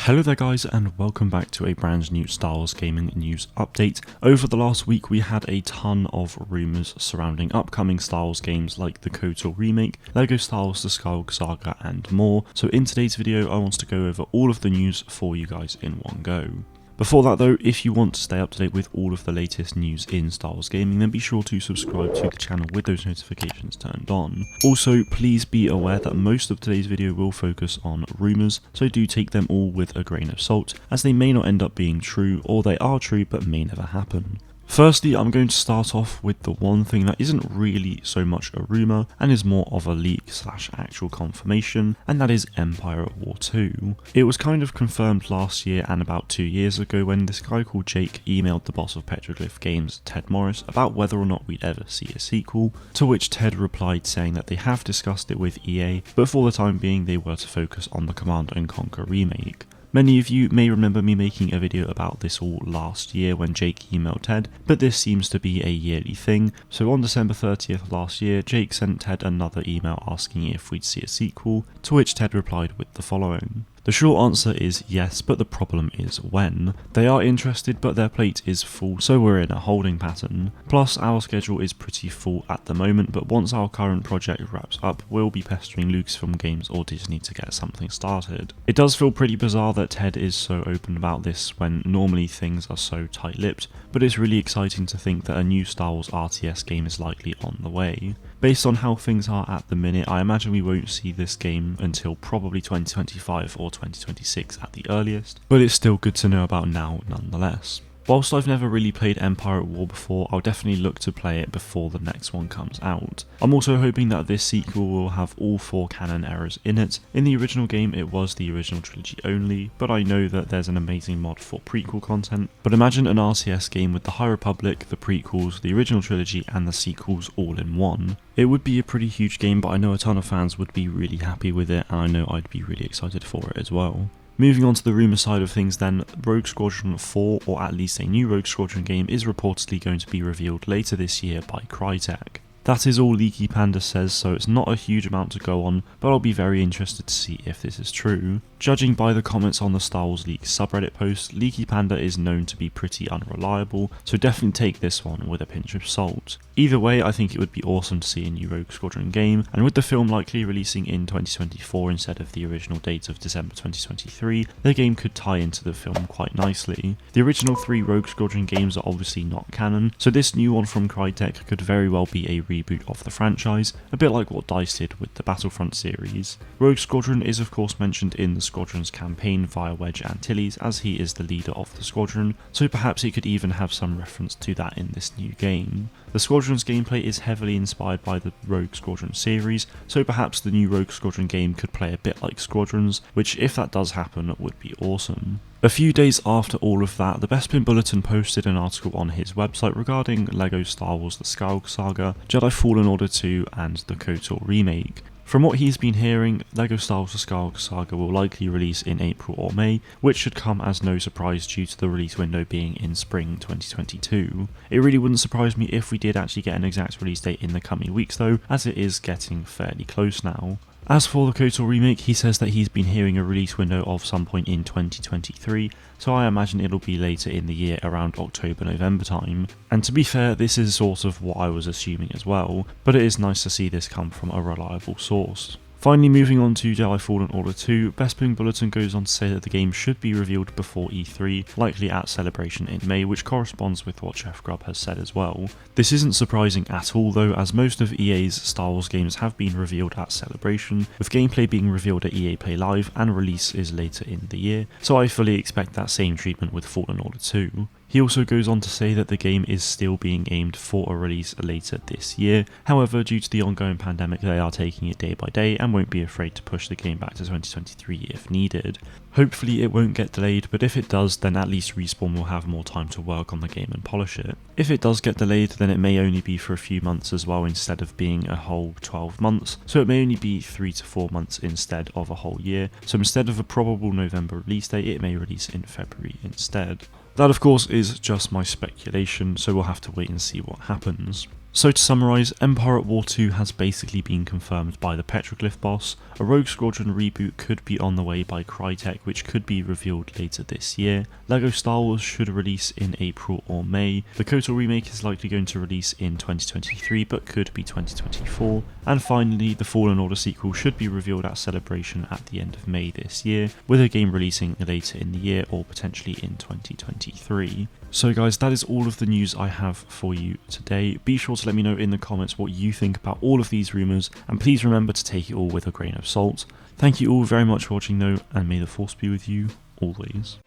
Hello there guys, and welcome back to a brand new Star Wars gaming news update. Over the last week we had a ton of rumours surrounding upcoming Star Wars games like the KOTOR Remake, LEGO Star Wars The Skywalker Saga and more. So in today's video I want to go over all of the news for you guys in one go. Before that though, if you want to stay up to date with all of the latest news in Star Wars gaming, then be sure to subscribe to the channel with those notifications turned on. Also, please be aware that most of today's video will focus on rumours, so do take them all with a grain of salt, as they may not end up being true, or they are true but may never happen. Firstly, I'm going to start off with the one thing that isn't really so much a rumour and is more of a leak / actual confirmation, and that is Empire at War 2. It was kind of confirmed last year and about 2 years ago when this guy called Jake emailed the boss of Petroglyph Games, Ted Morris, about whether or not we'd ever see a sequel, to which Ted replied saying that they have discussed it with EA, but for the time being they were to focus on the Command & Conquer remake. Many of you may remember me making a video about this all last year when Jake emailed Ted, but this seems to be a yearly thing. So on December 30th last year, Jake sent Ted another email asking if we'd see a sequel, to which Ted replied with the following. The short answer is yes, but the problem is when. They are interested, but their plate is full, so we're in a holding pattern. Plus, our schedule is pretty full at the moment, but once our current project wraps up, we'll be pestering Lucasfilm Games or Disney to get something started. It does feel pretty bizarre that Ted is so open about this when normally things are so tight-lipped, but it's really exciting to think that a new Star Wars RTS game is likely on the way. Based on how things are at the minute, I imagine we won't see this game until probably 2025 or 2026 at the earliest, but it's still good to know about now nonetheless. Whilst I've never really played Empire at War before, I'll definitely look to play it before the next one comes out. I'm also hoping that this sequel will have all 4 canon errors in it. In the original game it was the original trilogy only, but I know that there's an amazing mod for prequel content. But imagine an RTS game with the High Republic, the prequels, the original trilogy and the sequels all in one. It would be a pretty huge game, but I know a ton of fans would be really happy with it, and I know I'd be really excited for it as well. Moving on to the rumour side of things then, Rogue Squadron 4, or at least a new Rogue Squadron game, is reportedly going to be revealed later this year by Crytek. That is all Leaky Panda says, so it's not a huge amount to go on, but I'll be very interested to see if this is true. Judging by the comments on the Star Wars Leaks subreddit post, Leaky Panda is known to be pretty unreliable, so definitely take this one with a pinch of salt. Either way, I think it would be awesome to see a new Rogue Squadron game, and with the film likely releasing in 2024 instead of the original date of December 2023, the game could tie into the film quite nicely. The original 3 Rogue Squadron games are obviously not canon, so this new one from Crytek could very well be a reboot of the franchise, a bit like what DICE did with the Battlefront series. Rogue Squadron is of course mentioned in the Squadron's campaign via Wedge Antilles, as he is the leader of the squadron, so perhaps it could even have some reference to that in this new game. The Squadron's gameplay is heavily inspired by the Rogue Squadron series, so perhaps the new Rogue Squadron game could play a bit like Squadrons, which if that does happen would be awesome. A few days after all of that, the Bespin Bulletin posted an article on his website regarding LEGO Star Wars The Skywalker Saga, Jedi Fallen Order 2 and the KOTOR Remake. From what he's been hearing, LEGO Star Wars The Skywalker Saga will likely release in April or May, which should come as no surprise due to the release window being in spring 2022. It really wouldn't surprise me if we did actually get an exact release date in the coming weeks though, as it is getting fairly close now. As for the KOTOR Remake, he says that he's been hearing a release window of some point in 2023, so I imagine it'll be later in the year around October-November time. And to be fair, this is sort of what I was assuming as well, but it is nice to see this come from a reliable source. Finally, moving on to Jedi Fallen Order 2, Bespin Bulletin goes on to say that the game should be revealed before E3, likely at Celebration in May, which corresponds with what Jeff Grubb has said as well. This isn't surprising at all though, as most of EA's Star Wars games have been revealed at Celebration, with gameplay being revealed at EA Play Live and release is later in the year, so I fully expect that same treatment with Fallen Order 2. He also goes on to say that the game is still being aimed for a release later this year, however due to the ongoing pandemic they are taking it day by day and won't be afraid to push the game back to 2023 if needed. Hopefully it won't get delayed, but if it does then at least Respawn will have more time to work on the game and polish it. If it does get delayed then it may only be for a few months as well instead of being a whole 12 months, so it may only be 3 to 4 months instead of a whole year, so instead of a probable November release date it may release in February instead. That of course is just my speculation, so we'll have to wait and see what happens. So to summarise, Empire at War 2 has basically been confirmed by the Petroglyph boss, a Rogue Squadron reboot could be on the way by Crytek which could be revealed later this year, LEGO Star Wars should release in April or May, the KOTOR Remake is likely going to release in 2023 but could be 2024, and finally the Fallen Order sequel should be revealed at Celebration at the end of May this year, with a game releasing later in the year or potentially in 2023. So guys, that is all of the news I have for you today. Be sure to let me know in the comments what you think about all of these rumours, and please remember to take it all with a grain of salt. Thank you all very much for watching though, and may the Force be with you always.